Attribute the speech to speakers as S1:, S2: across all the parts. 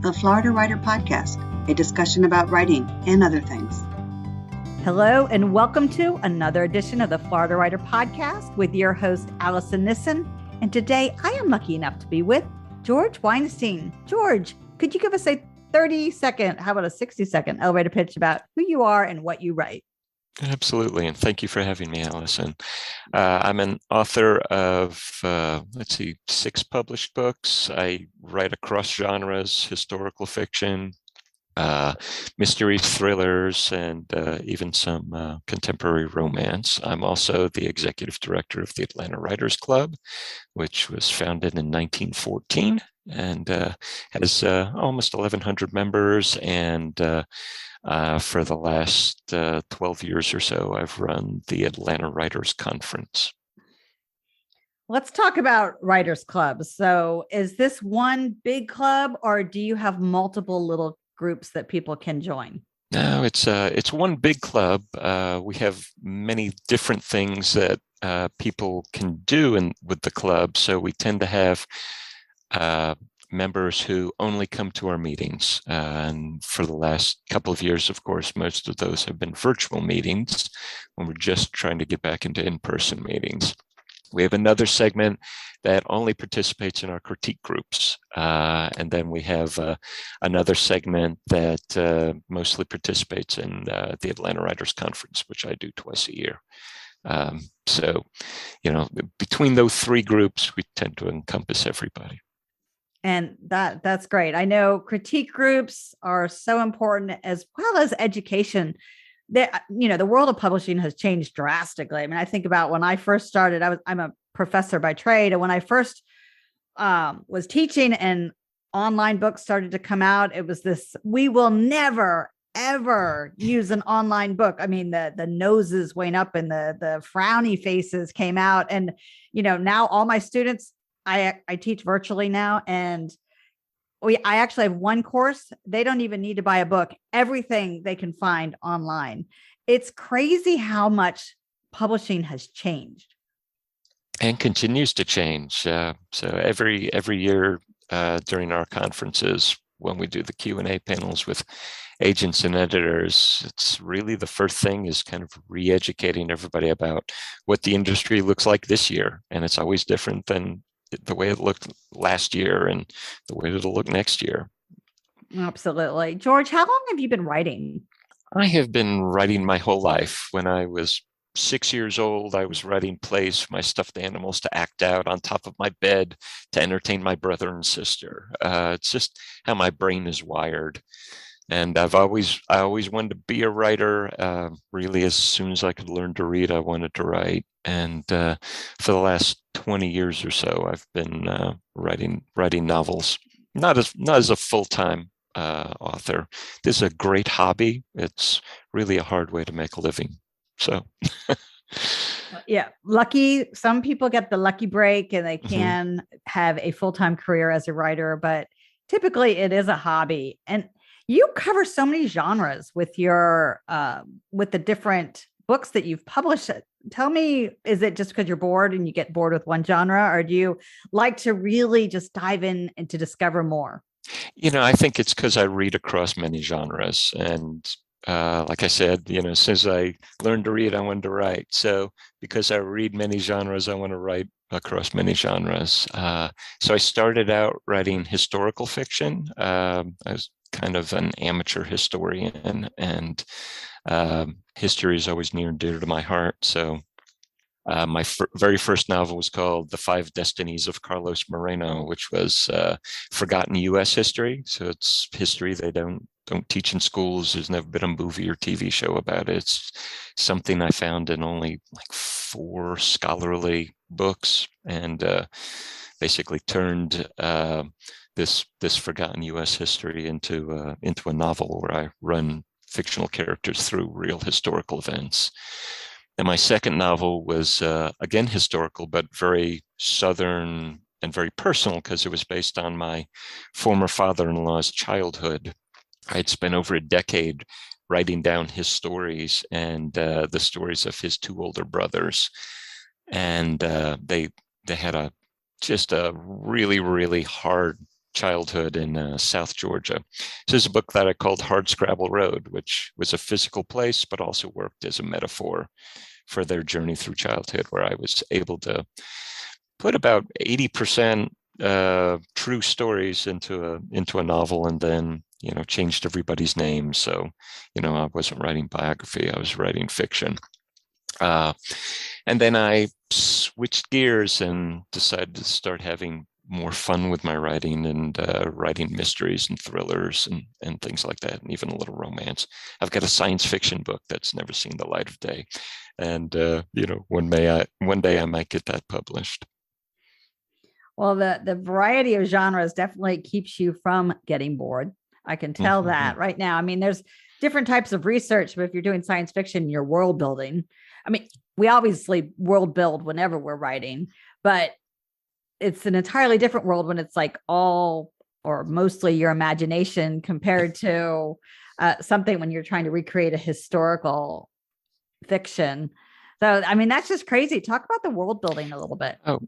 S1: the Florida Writer Podcast, a discussion about writing and other things.
S2: Hello, and welcome to another edition of the Florida Writer Podcast with your host, Alison Nissen. And today I am lucky enough to be with George Weinstein. George, could you give us a 30-second, how about a 60-second elevator pitch about who you are and what you write?
S3: Absolutely. And thank you for having me, Alison. I'm an author of, 6 published books. I write across genres, historical fiction, mystery thrillers, and even some contemporary romance. I'm also the executive director of the Atlanta Writers Club, which was founded in 1914 and has almost 1,100 members. And for the last 12 years or so, I've run the Atlanta Writers Conference.
S2: Let's talk about writers clubs. So is this one big club, or do you have multiple little groups that people can join?
S3: No, it's one big club. We have many different things that people can do with the club. So we tend to have members who only come to our meetings. And for the last couple of years, of course, most of those have been virtual meetings when we're just trying to get back into in-person meetings. We have another segment that only participates in our critique groups. And then we have another segment that mostly participates in the Atlanta Writers Conference, which I do twice a year. So, between those 3 groups, we tend to encompass everybody.
S2: And that's great. I know critique groups are so important, as well as education. The world of publishing has changed drastically. I mean, I think about when I first started, I'm a professor by trade. And when I first was teaching and online books started to come out, it was this, we will never, ever use an online book. I mean, the noses went up and the frowny faces came out. And, now all my students, I teach virtually now, and I actually have one course. They don't even need to buy a book. Everything they can find online. It's crazy how much publishing has changed.
S3: And continues to change. So every year during our conferences, when we do the Q&A panels with agents and editors, it's really the first thing is kind of re-educating everybody about what the industry looks like this year. And it's always different than the way it looked last year and the way it'll look next year.
S2: Absolutely. George, how long have you been writing?
S3: I have been writing my whole life. When I was 6 years old, I was writing plays for my stuffed animals to act out on top of my bed to entertain my brother and sister. It's just how my brain is wired. And I always wanted to be a writer. Really, as soon as I could learn to read, I wanted to write. And for the last 20 years or so, I've been writing novels. Not as a full-time author. This is a great hobby. It's really a hard way to make a living. So.
S2: Yeah, lucky. Some people get the lucky break and they can have a full-time career as a writer, but typically it is a hobby. And you cover so many genres with your with the different books that you've published. Tell me, is it just because you're bored and you get bored with one genre, or do you like to really just dive in and to discover more?
S3: I think it's because I read across many genres. And like I said, as soon as I learned to read, I wanted to write. So because I read many genres, I want to write across many genres. So I started out writing historical fiction. I was kind of an amateur historian, and history is always near and dear to my heart. So my very first novel was called The 5 Destinies of Carlos Moreno, which was forgotten U.S. history. So it's history they don't teach in schools. There's never been a movie or TV show about it. It's something I found in only like 4 scholarly books, and basically turned this forgotten U.S. history into a novel where I run fictional characters through real historical events. And my second novel was again historical, but very Southern and very personal, because it was based on my former father-in-law's childhood. I had spent over a decade writing down his stories and the stories of his 2 older brothers, and they had just a really, really hard childhood in South Georgia. So there's a book that I called Hardscrabble Road, which was a physical place, but also worked as a metaphor for their journey through childhood, where I was able to put about 80% true stories into a novel, and then changed everybody's name. So I wasn't writing biography, I was writing fiction. And then I switched gears and decided to start having more fun with my writing, and writing mysteries and thrillers and things like that, and even a little romance. I've got a science fiction book that's never seen the light of day, and one day I might get that published.
S2: Well, the variety of genres definitely keeps you from getting bored. I can tell that right now. I mean, there's different types of research, but if you're doing science fiction, you're world building. I mean, we obviously world build whenever we're writing, but it's an entirely different world when it's like all or mostly your imagination compared to something when you're trying to recreate a historical fiction. So, I mean, that's just crazy. Talk about the world building a little bit.
S3: Oh,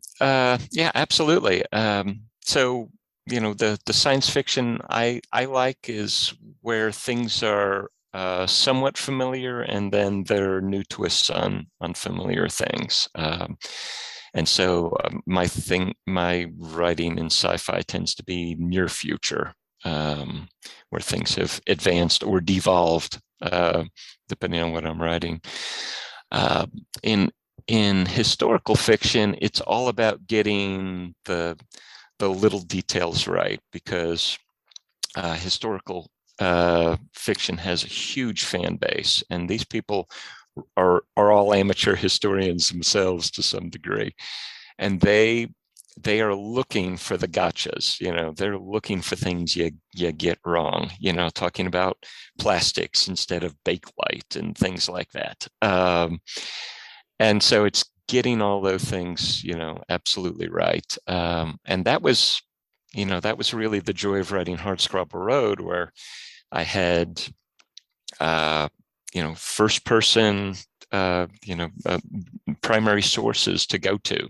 S3: yeah, absolutely. So, the science fiction I like is where things are somewhat familiar, and then they're new twists on unfamiliar things. And so my writing in sci-fi tends to be near future, where things have advanced or devolved, depending on what I'm writing. In historical fiction, it's all about getting the little details right, because historical fiction has a huge fan base, and these people are all amateur historians themselves to some degree, and they are looking for the gotchas. They're looking for things you get wrong, talking about plastics instead of bakelite and things like that. And so it's getting all those things absolutely right. And that was really the joy of writing Hardscrabble Road, where I had first person, primary sources to go to.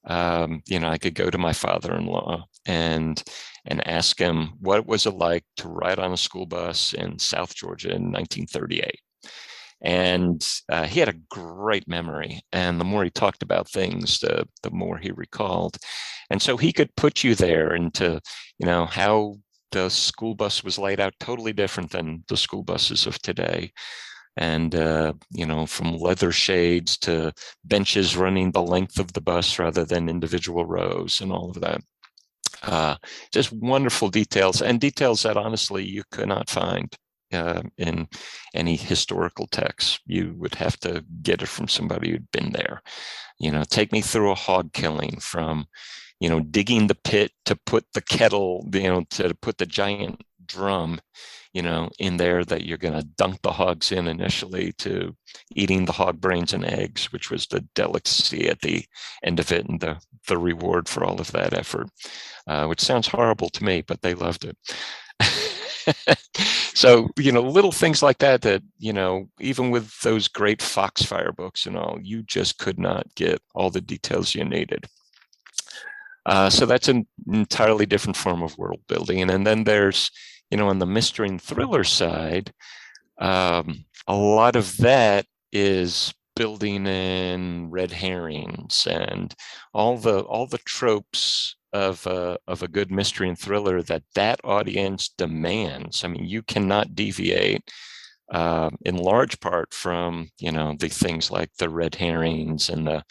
S3: I could go to my father-in-law and ask him what was it like to ride on a school bus in South Georgia in 1938. And he had a great memory, and the more he talked about things, the more he recalled. And so he could put you there into, how the school bus was laid out, totally different than the school buses of today. And, from leather shades to benches running the length of the bus rather than individual rows and all of that. Just wonderful details, and details that honestly you could not find in any historical text. You would have to get it from somebody who'd been there. Take me through a hog killing, from digging the pit to put the kettle, to put the giant drum in there that you're going to dunk the hogs in initially, to eating the hog brains and eggs, which was the delicacy at the end of it, and the reward for all of that effort, which sounds horrible to me, but they loved it. So, little things like that, even with those great Foxfire books and all, you just could not get all the details you needed. So that's an entirely different form of world building. And then there's, on the mystery and thriller side, a lot of that is building in red herrings and all the tropes of a good mystery and thriller that audience demands. I mean, you cannot deviate in large part from, the things like the red herrings and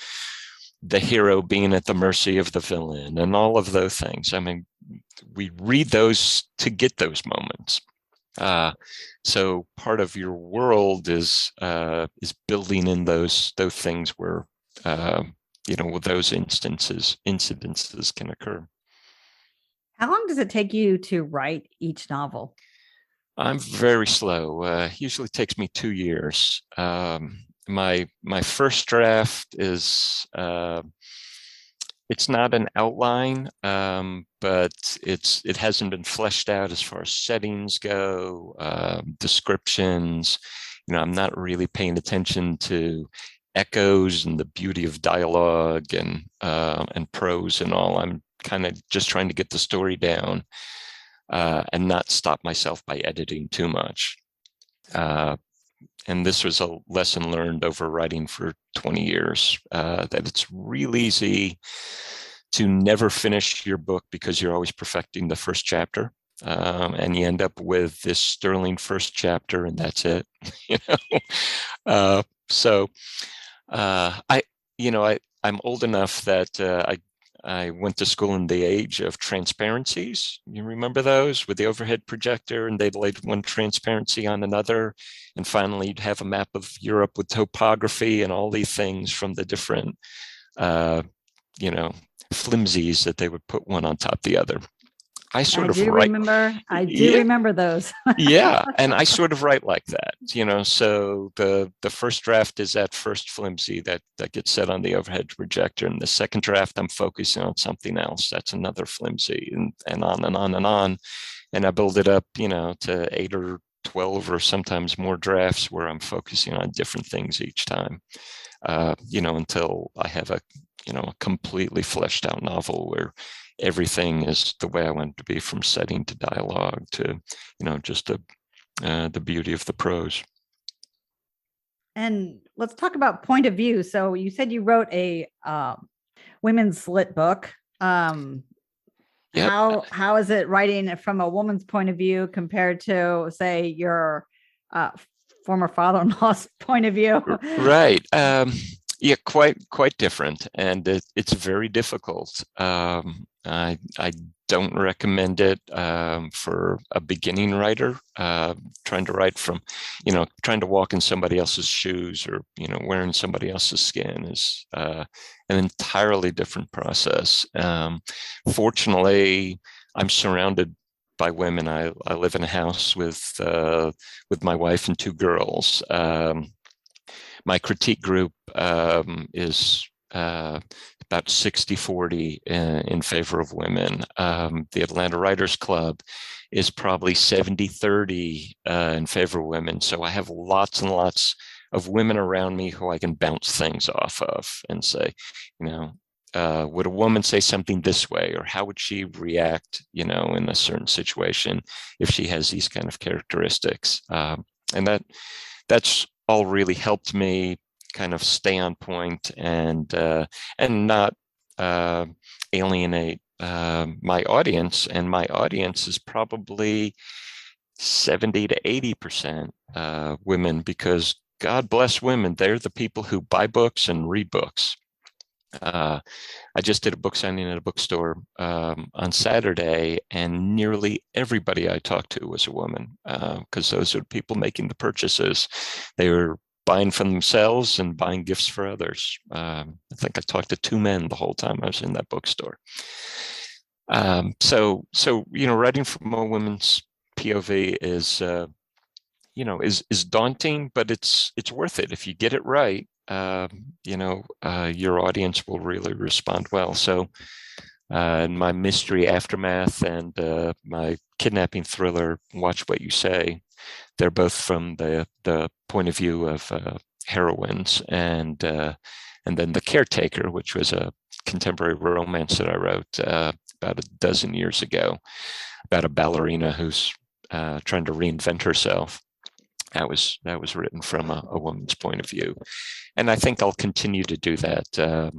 S3: the hero being at the mercy of the villain and all of those things. I mean, we read those to get those moments. So part of your world is building in those things where, those incidences can occur.
S2: How long does it take you to write each novel?
S3: I'm very slow. Usually takes me 2 years. My first draft is it's not an outline, but it hasn't been fleshed out as far as settings go, descriptions. I'm not really paying attention to echoes and the beauty of dialogue and prose and all. I'm kind of just trying to get the story down and not stop myself by editing too much. And this was a lesson learned over writing for 20 years, that it's real easy to never finish your book because you're always perfecting the first chapter. And you end up with this sterling first chapter, and that's it. I'm old enough that I went to school in the age of transparencies. You remember those with the overhead projector, and they'd laid one transparency on another, and finally you'd have a map of Europe with topography and all these things from the different, flimsies that they would put one on top of the other. I do
S2: remember those.
S3: Yeah. And I sort of write like that, so the first draft is that first flimsy that gets set on the overhead projector. And the second draft, I'm focusing on something else. That's another flimsy, and on and on and on. And I build it up, to 8 or 12 or sometimes more drafts where I'm focusing on different things each time, until I have a completely fleshed out novel where everything is the way I want it to be, from setting to dialogue to, just the beauty of the prose.
S2: And let's talk about point of view. So you said you wrote a women's lit book. Yep. How is it writing from a woman's point of view compared to, say, your former father-in-law's point of view?
S3: Right. Yeah, quite different, and it's very difficult. I don't recommend it for a beginning writer trying to write from, trying to walk in somebody else's shoes, or wearing somebody else's skin is an entirely different process. Fortunately, I'm surrounded by women. I live in a house with my wife and 2 girls. My critique group is about 60-40 in favor of women. The Atlanta Writers Club is probably 70-30 in favor of women. So I have lots and lots of women around me who I can bounce things off of and say, would a woman say something this way, or how would she react, in a certain situation if she has these kind of characteristics? And that's all really helped me kind of stay on point and not alienate my audience. And my audience is probably 70 to 80% women, because God bless women. They're the people who buy books and read books. I just did a book signing at a bookstore on Saturday, and nearly everybody I talked to was a woman, because those are the people making the purchases. They were buying for themselves and buying gifts for others. I think I talked to 2 men the whole time I was in that bookstore. So writing from a woman's POV is daunting, but it's worth it if you get it right. Your audience will really respond well. So in my mystery Aftermath and my kidnapping thriller Watch What You Say, they're both from the point of view of heroines. And then The Caretaker, which was a contemporary romance that I wrote about a dozen years ago, about a ballerina who's trying to reinvent herself. That was written from a woman's point of view. And I think I'll continue to do that.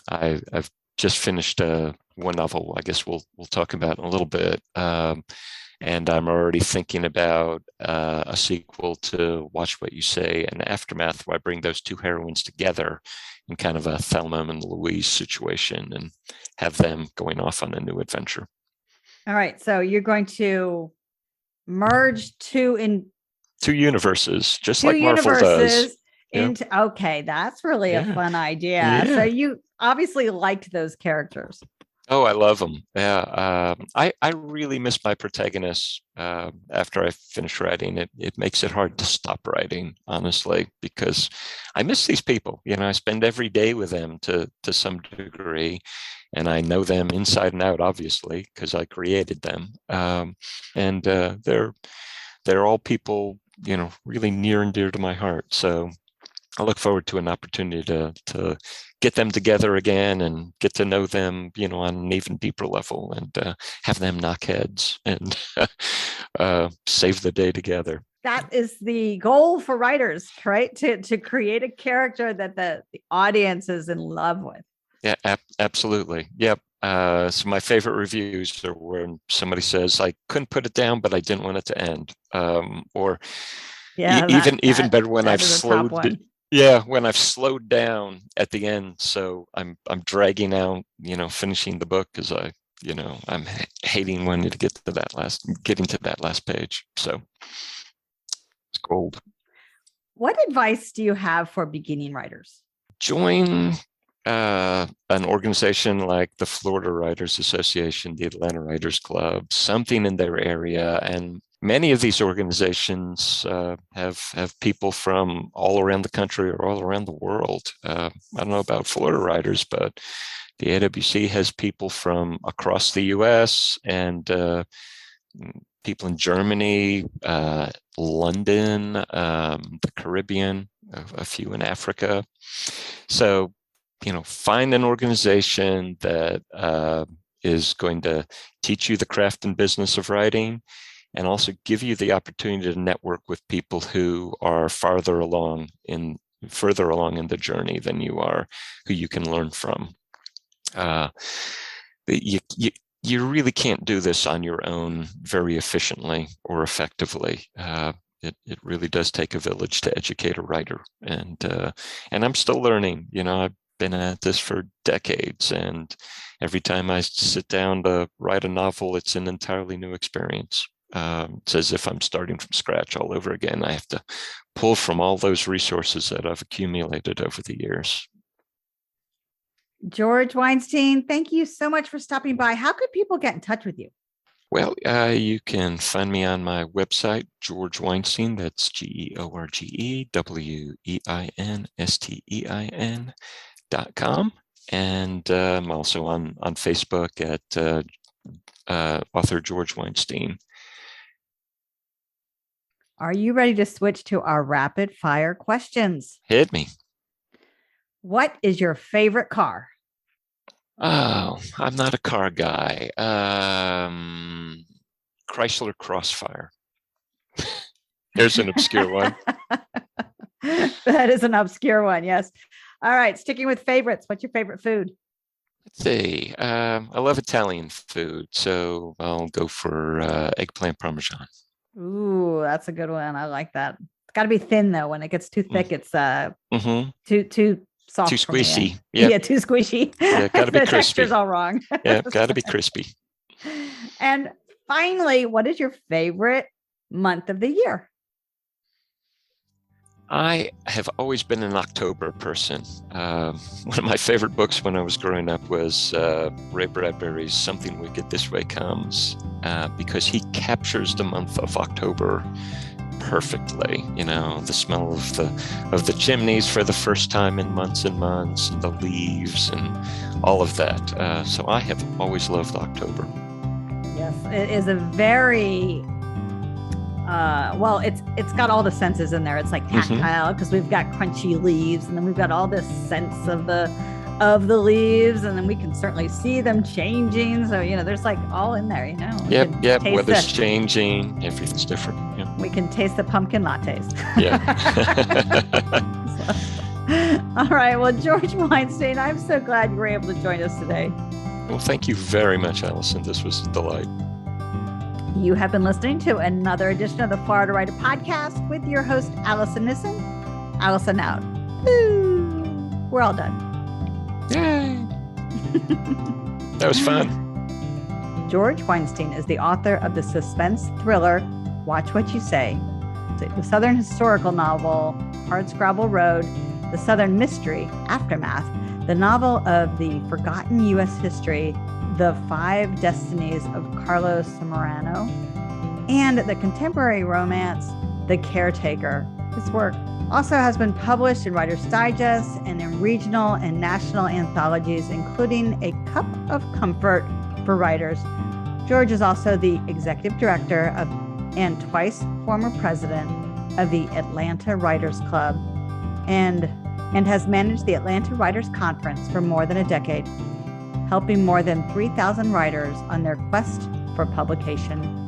S3: I've just finished one novel, I guess we'll talk about in a little bit. And I'm already thinking about a sequel to Watch What You Say and Aftermath, where I bring those 2 heroines together in kind of a Thelma and Louise situation and have them going off on a new adventure.
S2: All right. So you're going to merge 2 universes,
S3: just like Marvel does.
S2: Okay, that's really a fun idea. Yeah. So you obviously liked those characters.
S3: Oh, I love them. Yeah. I really miss my protagonists after I finish writing. It makes it hard to stop writing, honestly, because I miss these people. I spend every day with them to some degree, and I know them inside and out, obviously, because I created them. And they're all people, really near and dear to my heart. So I look forward to an opportunity to get them together again and get to know them, on an even deeper level, and have them knock heads and save the day together.
S2: That is the goal for writers, right? To create a character that the audience is in love with.
S3: Yeah, absolutely. Yep. So my favorite reviews are when somebody says, "I couldn't put it down, but I didn't want it to end," or even better when I've slowed. When I've slowed down at the end, so I'm dragging out, finishing the book because I'm hating wanting to getting to that last page. So it's gold.
S2: What advice do you have for beginning writers?
S3: Join an organization like the Florida Writers Association, the Atlanta Writers Club, something in their area. And many of these organizations have people from all around the country or all around the world. I don't know about Florida writers, but the AWC has people from across the US and people in Germany, London, the Caribbean, a few in Africa. So, find an organization that is going to teach you the craft and business of writing, and also give you the opportunity to network with people who are further along in the journey than you are, who you can learn from. You really can't do this on your own very efficiently or effectively. It really does take a village to educate a writer, and I'm still learning. I've been at this for decades, and every time I sit down to write a novel, it's an entirely new experience. It's as if I'm starting from scratch all over again. I have to pull from all those resources that I've accumulated over the years.
S2: George Weinstein, thank you so much for stopping by. How could people get in touch with you?
S3: Well, you can find me on my website, George Weinstein. That's GeorgeWeinstein.com. And I'm also on Facebook at author George Weinstein.
S2: Are you ready to switch to our rapid fire questions?
S3: Hit me.
S2: What is your favorite car?
S3: Oh, I'm not a car guy. Chrysler Crossfire. There's an obscure one.
S2: That is an obscure one, yes. All right, sticking with favorites. What's your favorite food?
S3: Let's see. I love Italian food, so I'll go for eggplant parmesan.
S2: Ooh, that's a good one. I like that. It's got to be thin though. When it gets too thick, it's too soft.
S3: Too squishy.
S2: Yeah, too squishy.
S3: Yeah, got to be
S2: the
S3: crispy.
S2: Texture's all wrong.
S3: Yeah, got to be crispy.
S2: And finally, what is your favorite month of the year?
S3: I have always been an October person. One of my favorite books when I was growing up was Ray Bradbury's Something Wicked This Way Comes, because he captures the month of October perfectly. The smell of the chimneys for the first time in months and months, and the leaves and all of that. So I have always loved October.
S2: Yes, it is a very it's got all the senses in there. It's like tactile because we've got crunchy leaves, and then we've got all this sense of the leaves, and then we can certainly see them changing. So there's like all in there.
S3: Yep. Weather's changing. Everything's different. Yeah.
S2: We can taste the pumpkin lattes.
S3: Yeah.
S2: All right. Well, George Weinstein, I'm so glad you were able to join us today.
S3: Well, thank you very much, Alison. This was a delight.
S2: You have been listening to another edition of the Florida Writer Podcast with your host, Alison Nissen. Alison out. Woo! We're all done.
S3: Yay! That was fun.
S2: George Weinstein is the author of the suspense thriller, Watch What You Say, the Southern historical novel, Hardscrabble Road, the Southern mystery, Aftermath, the novel of the forgotten U.S. history, The Five Destinies of Carlos Moreno, and the contemporary romance, The Caretaker. This work also has been published in Writer's Digest and in regional and national anthologies, including A Cup of Comfort for Writers. George is also the executive director of and twice former president of the Atlanta Writers Club. and has managed the Atlanta Writers Conference for more than a decade, helping more than 3,000 writers on their quest for publication.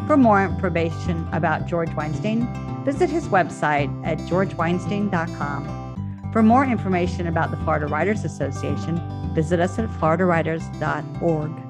S2: For more information about George Weinstein, visit his website at georgeweinstein.com. For more information about the Florida Writers Association, visit us at floridawriters.org.